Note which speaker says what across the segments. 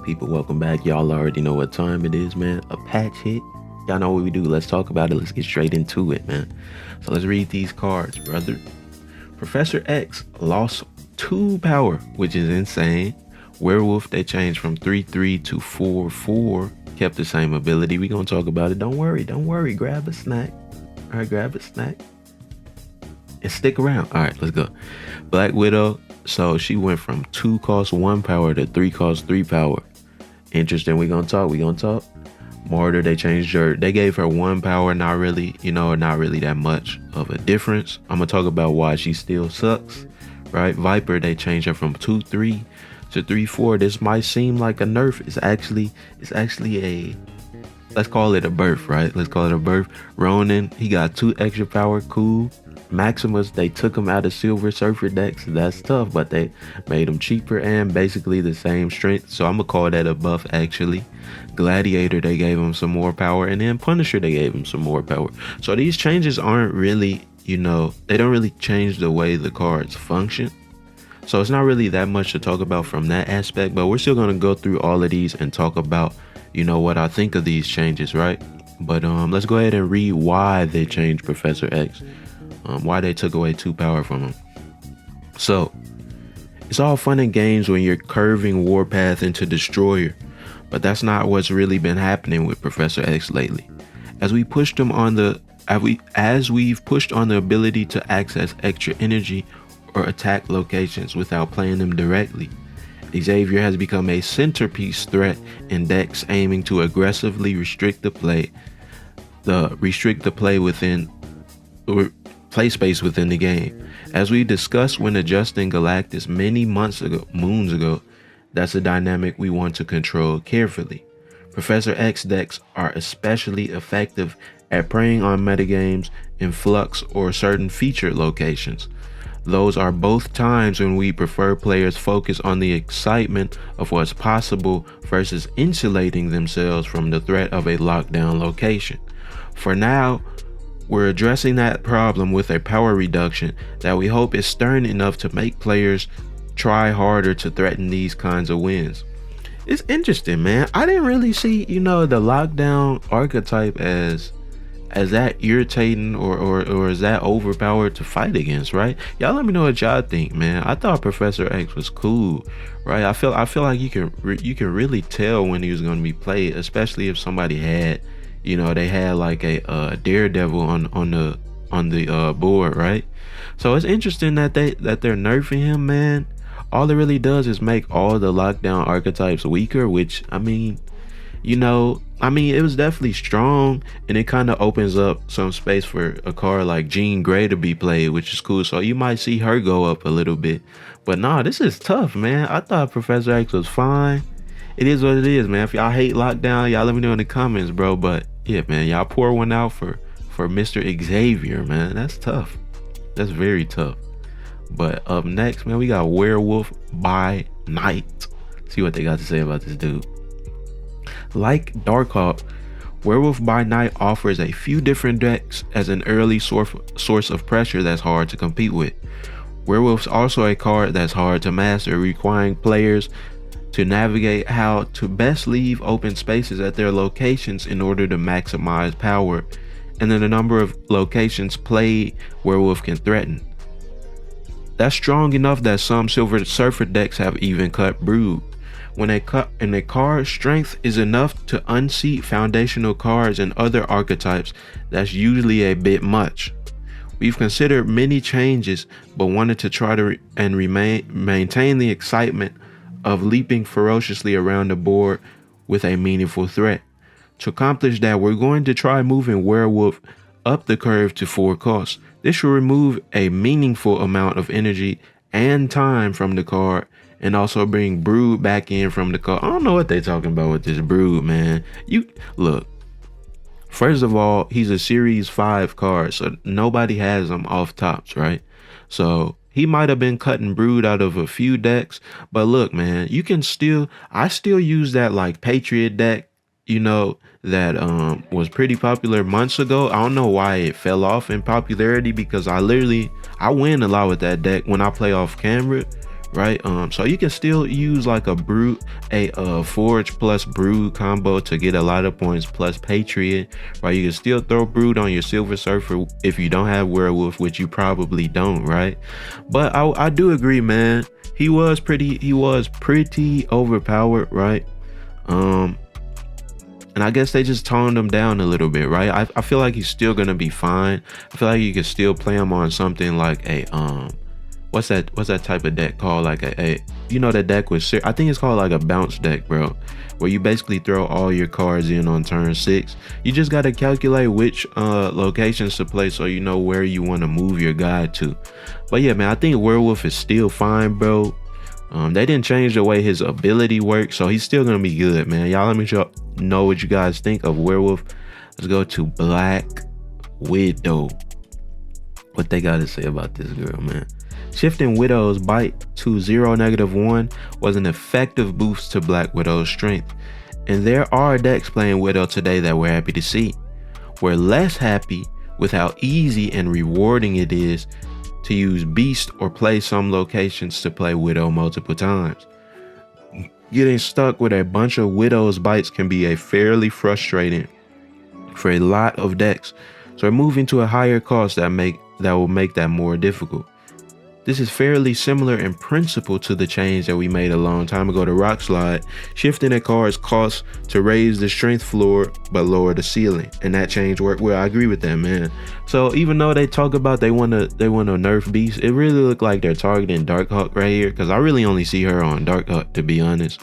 Speaker 1: people? Welcome back. Y'all already know what time it is, man. A patch hit. Y'all know what we do. Let's talk about it. Let's get straight into it, man. So let's read these cards, brother. Professor X lost 2 power, which is insane. Werewolf, they changed from 3/3 to 4/4. Kept the same ability. We gonna talk about it. Don't worry. Grab a snack. All right, grab a snack and stick around. All right, let's go. Black Widow. So she went from 2 cost 1 power to 3 cost 3 power. Interesting. We gonna talk. Martyr, they changed her. They gave her 1 power. Not really that much of a difference. I'm gonna talk about why she still sucks. Right. Viper, they changed her from 2/3 to 3/4. This might seem like a nerf. It's actually a, let's call it a birth, right? Let's call it a birth. Ronin, he got 2 extra power. Cool. Maximus, they took him out of Silver Surfer decks. That's tough, but they made him cheaper and basically the same strength. So I'm gonna call that a buff actually. Gladiator, they gave him some more power, and then Punisher, they gave him some more power. So these changes aren't really, they don't really change the way the cards function. So it's not really that much to talk about from that aspect, but we're still gonna go through all of these and talk about, what I think of these changes, right? But let's go ahead and read why they changed Professor X. Why they took away 2 power from him. So, it's all fun and games when you're curving Warpath into Destroyer, but that's not what's really been happening with Professor X lately. As we've pushed on the ability to access extra energy or attack locations without playing them directly, Xavier has become a centerpiece threat in decks aiming to aggressively restrict the play within play space within the game. As we discussed when adjusting Galactus many moons ago, that's a dynamic we want to control carefully. Professor X decks are especially effective at preying on metagames in flux or certain featured locations. Those are both times when we prefer players focus on the excitement of what's possible versus insulating themselves from the threat of a lockdown location. For now, we're addressing that problem with a power reduction that we hope is stern enough to make players try harder to threaten these kinds of wins. It's interesting, man. I didn't really see, the lockdown archetype as that irritating or is that overpowered to fight against, right? Y'all let me know what y'all think, man. I thought Professor X was cool, right? I feel like you can really tell when he was going to be played, especially if somebody had, they had like a Daredevil on the board, right? So it's interesting that they're nerfing him, man. All it really does is make all the lockdown archetypes weaker, which it was definitely strong, and it kind of opens up some space for a card like Jean Grey to be played, which is cool. So you might see her go up a little bit. But nah, this is tough, man. I thought Professor X was fine. It is what it is, man. If y'all hate lockdown, y'all let me know in the comments, bro. But yeah, man, y'all pour one out for Mr. Xavier, man. That's tough. That's very tough. But up next, man, we got Werewolf by Night. See what they got to say about this dude. Like Darkhawk, Werewolf by Night offers a few different decks as an early source of pressure that's hard to compete with. Werewolf's also a card that's hard to master, requiring players to navigate how to best leave open spaces at their locations in order to maximize power, and then the number of locations played Werewolf can threaten. That's strong enough that some Silver Surfer decks have even cut Brood. When a card's strength is enough to unseat foundational cards and other archetypes, that's usually a bit much. We've considered many changes, but wanted to try to maintain the excitement of leaping ferociously around the board with a meaningful threat. To accomplish that, we're going to try moving Werewolf up the curve to 4 costs. This will remove a meaningful amount of energy and time from the card, and also bring Brood back in from the card. I don't know what they talking about with this Brood, man. You look, first of all, he's a Series 5 card, so nobody has him off tops, right? So he might have been cutting Brood out of a few decks, but look, man, I still use that like Patriot deck, that was pretty popular months ago. I don't know why it fell off in popularity, because I win a lot with that deck when I play off camera, right? So you can still use like a Forge plus Brood combo to get a lot of points plus Patriot, right? You can still throw Brood on your Silver Surfer if you don't have Werewolf, which you probably don't, right? But I do agree, man. He was pretty overpowered, right? And I guess they just toned him down a little bit, right? I feel like he's still gonna be fine. I feel like you can still play him on something like a what's that type of deck called? Like a you know, the deck with I think it's called like a bounce deck, bro, where you basically throw all your cards in on turn 6. You just got to calculate which locations to play so you know where you want to move your guy to. But yeah, man, I think Werewolf is still fine, bro. They didn't change the way his ability works, so he's still gonna be good, man. Y'all let me know what you guys think of Werewolf. Let's go to Black Widow. What they gotta say about this girl, man. Shifting Widow's bite to 0-1 was an effective boost to Black Widow's strength, and there are decks playing Widow today that we're happy to see. We're less happy with how easy and rewarding it is to use Beast or play some locations to play Widow multiple times. Getting stuck with a bunch of Widow's bites can be a fairly frustrating for a lot of decks, so we're moving to a higher cost that will make that more difficult. This is fairly similar in principle to the change that we made a long time ago to Rock Slide, shifting a card's cost to raise the strength floor but lower the ceiling, and that change worked well. I agree with that, man. So even though they talk about they want to nerf Beast, it really looked like they're targeting Darkhawk right here, because I really only see her on Darkhawk, to be honest.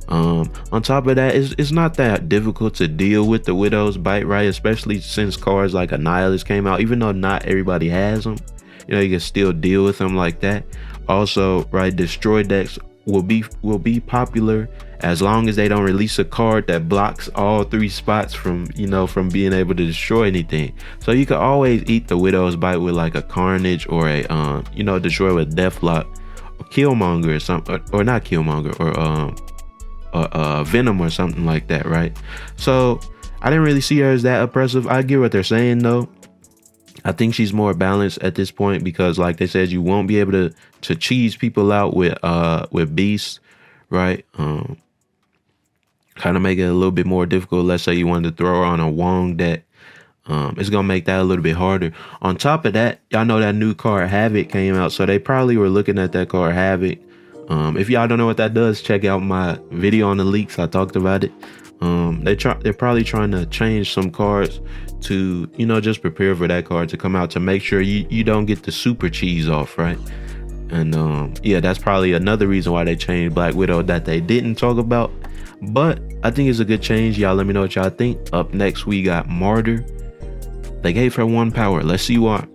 Speaker 1: On top of that, it's not that difficult to deal with the Widow's bite, right? Especially since cards like Annihilus came out, even though not everybody has them. You know, you can still deal with them like that. Also, right, destroy decks will be popular as long as they don't release a card that blocks all 3 spots from being able to destroy anything. So you can always eat the Widow's bite with like a Carnage or a destroy with Deathlock or Killmonger or something, or not Killmonger, or Venom or something like that, right? So I didn't really see her as that oppressive. I get what they're saying though. I think she's more balanced at this point because, like they said, you won't be able to cheese people out with Beast, right? Kind of make it a little bit more difficult. Let's say you wanted to throw her on a Wong deck. It's gonna make that a little bit harder. On top of that, y'all know that new card Havoc came out, so they probably were looking at that card Havoc. If y'all don't know what that does, check out my video on the leaks. I talked about it. They're probably trying to change some cards to, just prepare for that card to come out to make sure you don't get the super cheese off, right? And yeah, that's probably another reason why they changed Black Widow that they didn't talk about. But I think it's a good change. Y'all let me know what y'all think. Up next, we got Martyr. They gave her 1 power. Let's see why.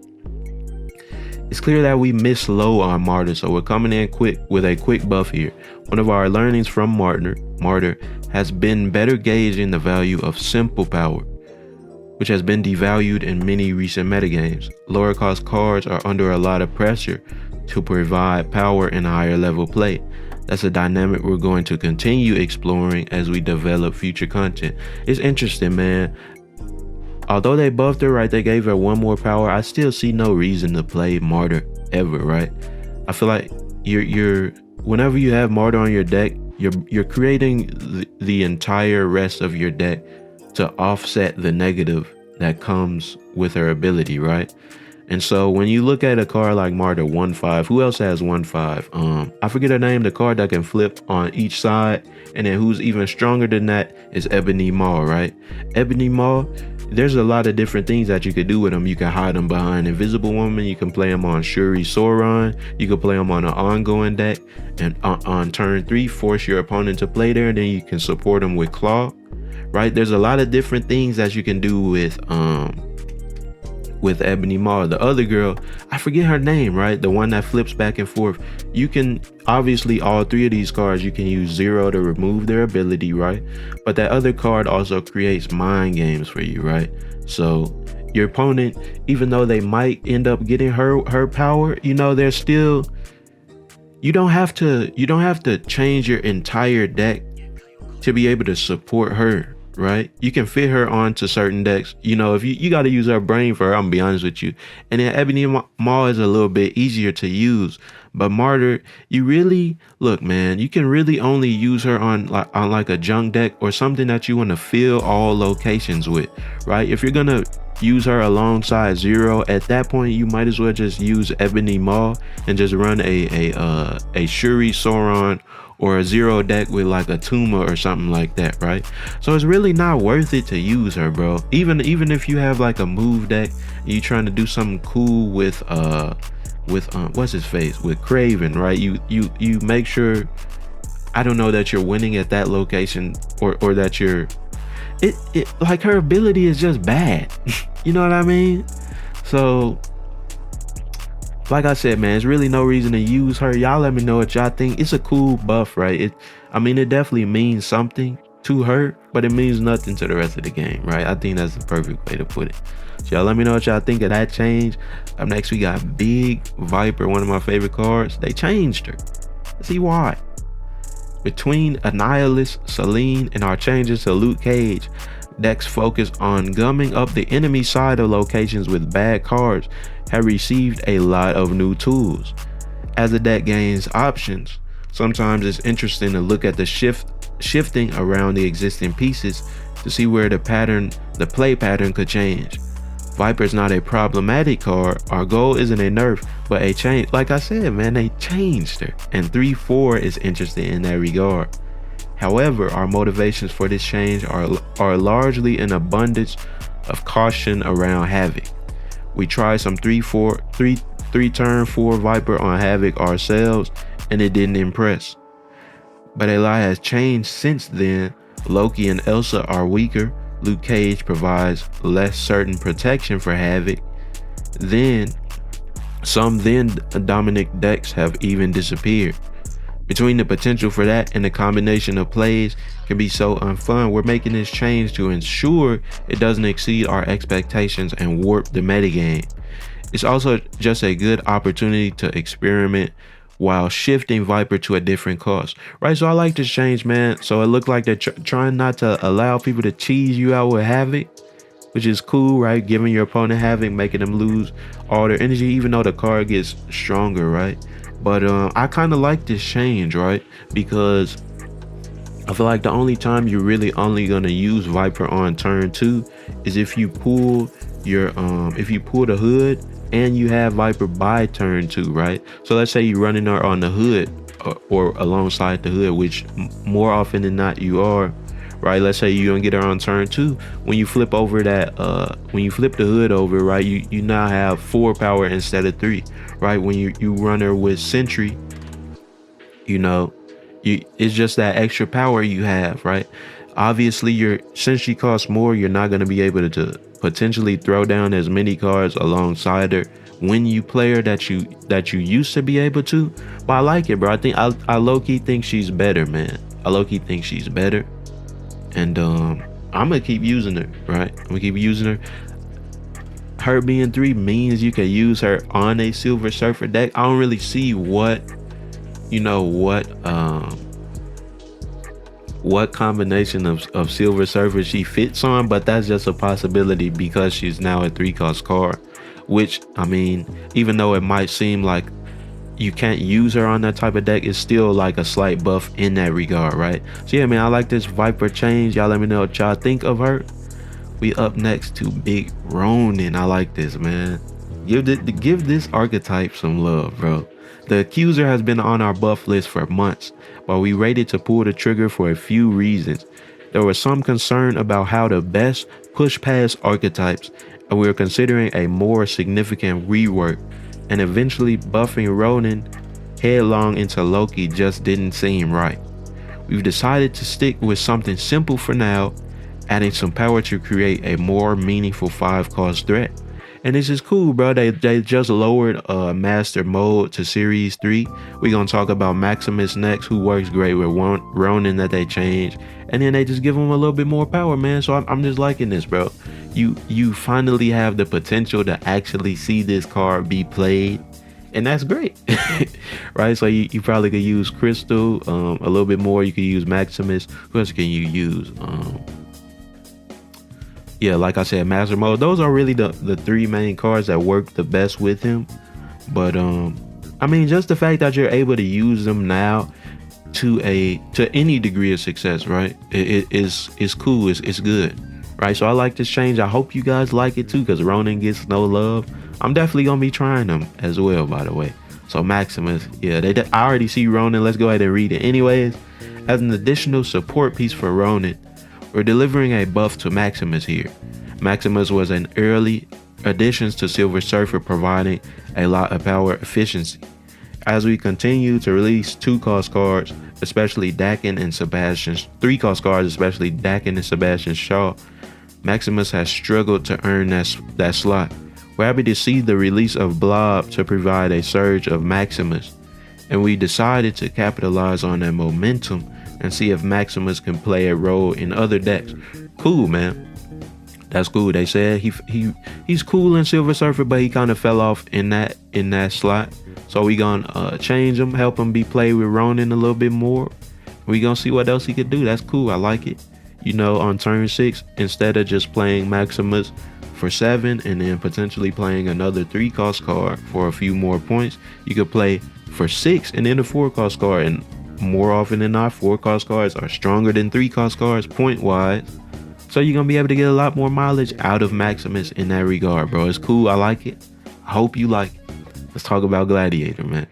Speaker 1: It's clear that we missed low on Martyr, so we're coming in quick with a quick buff here. One of our learnings from Martyr has been better gauging the value of simple power, which has been devalued in many recent metagames. Lower cost cards are under a lot of pressure to provide power in higher level play. That's a dynamic we're going to continue exploring as we develop future content. It's interesting, man. Although they buffed her, right, they gave her 1 more power, I still see no reason to play Martyr ever, right? I feel like you're whenever you have Martyr on your deck, you're creating the entire rest of your deck to offset the negative that comes with her ability, right? And so when you look at a card like Martyr 1/5, who else has 1/5? I forget her name, the card that can flip on each side, and then who's even stronger than that is Ebony Maw, right? Ebony Maw, there's a lot of different things that you could do with them. You can hide them behind Invisible Woman. You can play them on Shuri Sauron. You can play them on an ongoing deck, and on turn 3, force your opponent to play there. And then you can support them with Claw, right? There's a lot of different things that you can do with Ebony Maw. The other girl, I forget her name, right? The one that flips back and forth. You can, obviously, all 3 of these cards, you can use 0 to remove their ability, right? But that other card also creates mind games for you, right? So your opponent, even though they might end up getting her power, they're still, you don't have to change your entire deck to be able to support her. right? You can fit her onto certain decks. You know, if you got to use her brain for her, I'm gonna be honest with you. And then Ebony Maw is a little bit easier to use. But Martyr, you really look, man. You can really only use her on like a junk deck or something that you want to fill all locations with, right? If you're gonna use her alongside Zero, at that point you might as well just use Ebony Maw and just run a Shuri Sauron or a Zero deck with like a Tuma or something like that, right? So it's really not worth it to use her, bro. Even if you have like a move deck and you trying to do something cool with what's his face, with Craven, right? You make sure, I don't know, that you're winning at that location, or that you're it like her ability is just bad. You know what I mean? So like I said, man, there's really no reason to use her. Y'all let me know what y'all think. It's a cool buff, right? I mean, it definitely means something to her, but it means nothing to the rest of the game, right? I think that's the perfect way to put it. So y'all let me know what y'all think of that change. Up next, we got Big Viper, one of my favorite cards. They changed her. Let's see why. Between Annihilus, Selene, and our changes to Luke Cage, decks focus on gumming up the enemy side of locations with bad cards have received a lot of new tools. As the deck gains options, sometimes it's interesting to look at the shifting around the existing pieces to see where the play pattern could change. Viper's not a problematic card. Our goal isn't a nerf, but a change. Like I said, man, they changed her. And 3-4 is interested in that regard. However, our motivations for this change are largely an abundance of caution around Havoc. We tried some 3 turn 4 Viper on Havoc ourselves, and it didn't impress. But a lot has changed since then. Loki and Elsa are weaker. Luke Cage provides less certain protection for Havoc. Some Dominic decks have even disappeared. Between the potential for that and the combination of plays can be so unfun, we're making this change to ensure it doesn't exceed our expectations and warp the metagame. It's also just a good opportunity to experiment while shifting Viper to a different cost, right? So I like this change, man. So it looked like they're trying not to allow people to cheese you out with Havoc, which is cool, right? Giving your opponent Havoc, making them lose all their energy, even though the card gets stronger, right? But I kind of like this change, right? Because I feel like the only time you're really only gonna use Viper on turn 2 is if you pull the hood and you have Viper by turn 2, right? So let's say you're running her on the hood or alongside the hood, which more often than not you are, right? Let's say you're gonna get her on turn 2. When you flip over when you flip the hood over, right, you now have 4 power instead of 3, right? When you run her with Sentry, you know, it's just that extra power you have, right? Obviously, since she costs more, you're not gonna be able to potentially throw down as many cards alongside her when you play her that you used to be able to. But I like it, bro. I think I low-key think she's better, man. I low-key think she's better. And I'm gonna keep using her, right? I'm gonna keep using her. Her being 3 means you can use her on a Silver Surfer deck. I don't really see what combination of Silver Surfer she fits on, but that's just a possibility because she's now a 3-cost card. Which, I mean, even though it might seem like you can't use her on that type of deck, it's still like a slight buff in that regard, right? So yeah, man, I like this Viper change. Y'all let me know what y'all think of her. We up next to Big Ronin. I like this, man. Give this archetype some love, bro. The Accuser has been on our buff list for months, but we rated to pull the trigger for a few reasons. There was some concern about how to best push past archetypes, and we were considering a more significant rework, and eventually buffing Ronin headlong into Loki just didn't seem right. We've decided to stick with something simple for now, adding some power to create a more meaningful 5-cost threat. And this is cool, bro. They just lowered Master Mode to Series 3. We're gonna talk about Maximus next, who works great with Ronin that they changed. And then they just give him a little bit more power, man. So I'm just liking this, bro. You finally have the potential to actually see this card be played. And that's great. Right? So you probably could use Crystal a little bit more. You could use Maximus. Who else can you use? yeah, like I said, Master Mode. Those are really the three main cards that work the best with him. But I mean, just the fact that you're able to use them now to any degree of success, right? It's cool. It's good, right? So I like this change. I hope you guys like it too, because Ronin gets no love. I'm definitely gonna be trying them as well, by the way. So Maximus, yeah, I already see Ronin. Let's go ahead and read it. Anyways, as an additional support piece for Ronin, we're delivering a buff to Maximus here. Maximus was an early addition to Silver Surfer, providing a lot of power efficiency. As we continue to release 2-cost cards, especially Dakin and Sebastian, 3-cost cards, especially Dakin and Sebastian Shaw, Maximus has struggled to earn that slot. We're happy to see the release of Blob to provide a surge of Maximus, and we decided to capitalize on that momentum and see if Maximus can play a role in other decks. Cool, man. That's cool. They said he's cool in Silver Surfer, but he kind of fell off in that slot. So we gonna change him, help him be played with Ronin a little bit more. We gonna see what else he could do. That's cool. I like it. You know, on turn 6, instead of just playing Maximus for 7 and then potentially playing another 3-cost card for a few more points, you could play for 6 and then a 4-cost card. And more often than not, 4-cost cards are stronger than 3-cost cards point wise. So you're gonna be able to get a lot more mileage out of Maximus in that regard, bro. It's cool. I like it. I hope you like it. Let's talk about Gladiator, man.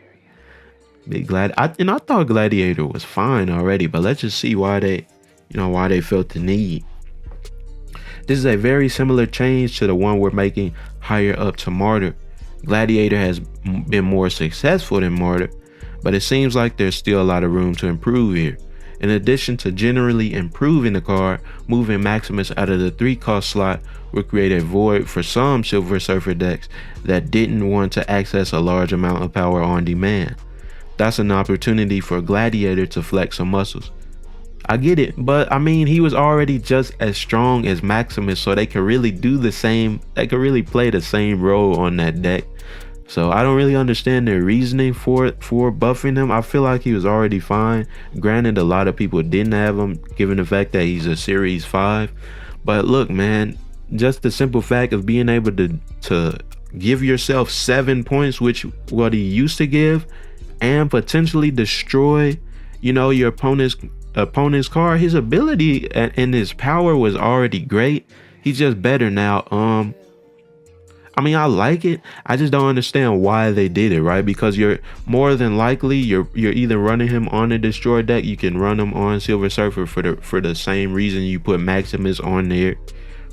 Speaker 1: I thought Gladiator was fine already, but let's just see why they felt the need. This is a very similar change to the one we're making higher up to Martyr. Gladiator has been more successful than Martyr, but it seems like there's still a lot of room to improve here. In addition to generally improving the card, moving Maximus out of the 3-cost slot will create a void for some Silver Surfer decks that didn't want to access a large amount of power on demand. That's an opportunity for Gladiator to flex some muscles. I get it, but I mean, he was already just as strong as Maximus, so they could really play the same role on that deck. So I don't really understand their reasoning for buffing him. I feel like he was already fine. Granted, a lot of people didn't have him, given the fact that he's a Series 5. But look, man, just the simple fact of being able to give yourself 7 points, which what he used to give, and potentially destroy, your opponent's card. His ability and his power was already great. He's just better now. I mean, I like it. I just don't understand why they did it, right? Because you're more than likely you're either running him on a destroy deck. You can run him on Silver Surfer for the same reason you put Maximus on there,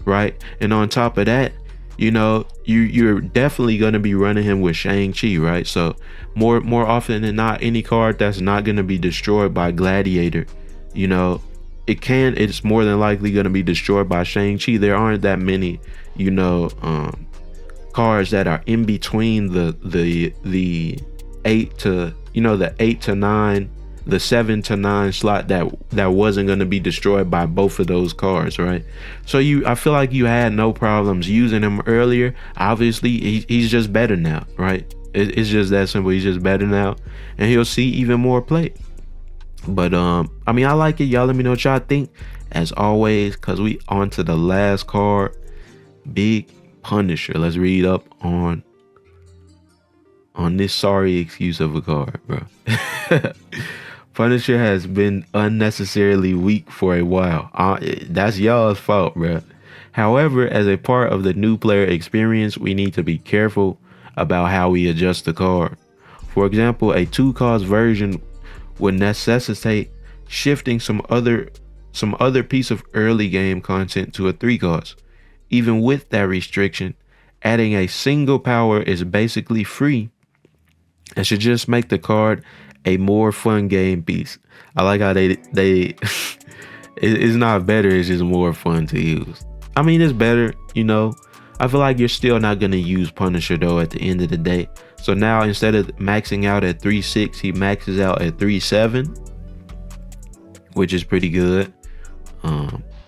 Speaker 1: right? And on top of that, you're definitely gonna be running him with Shang-Chi, right? So more often than not, any card that's not gonna be destroyed by Gladiator, it's more than likely gonna be destroyed by Shang-Chi. There aren't that many, cards that are in between the 8 to 9, the 7 to 9 slot that wasn't going to be destroyed by both of those cards, right? So I feel like you had no problems using him earlier. Obviously he's just better now, right? It's just that simple. He's just better now, and he'll see even more play. But I mean, I like it. Y'all let me know what y'all think, as always, because we on to the last card, Big Punisher. Let's read up on this sorry excuse of a card, bro. Punisher has been unnecessarily weak for a while. That's y'all's fault, bro. However, as a part of the new player experience, we need to be careful about how we adjust the card. For example, a 2-cost version would necessitate shifting some other piece of early game content to a 3-cost. Even with that restriction, adding a single power is basically free and should just make the card a more fun game piece. I like how they it's not better, it's just more fun to use. I mean, it's better, I feel like you're still not going to use Punisher though at the end of the day. So now instead of maxing out at 3.6, he maxes out at 3.7, which is pretty good.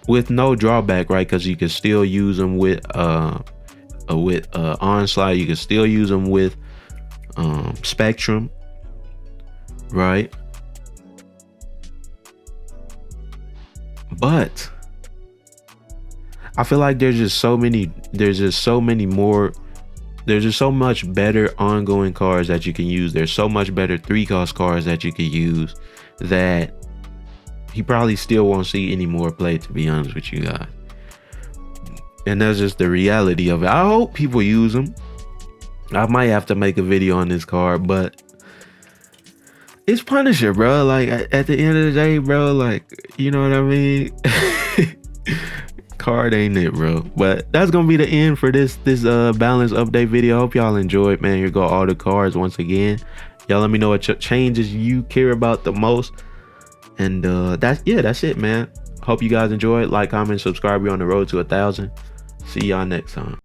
Speaker 1: With no drawback, right? Because you can still use them with Onslaught. You can still use them with Spectrum, right? But I feel like there's just so many more, there's just so much better ongoing cars that you can use. There's so much better 3-cost cars that you can use that he probably still won't see any more play, to be honest with you guys. And that's just the reality of it. I hope people use them. I might have to make a video on this car, but it's Punisher, bro. Like at the end of the day, bro, like, you know what I mean? Card ain't it, bro. But that's gonna be the end for this balance update video. Hope y'all enjoyed, man. Here go all the cards once again. Y'all let me know what changes you care about the most. And that's it, man. Hope you guys enjoyed. Like, comment, subscribe. We're on the road to 1,000. See y'all next time.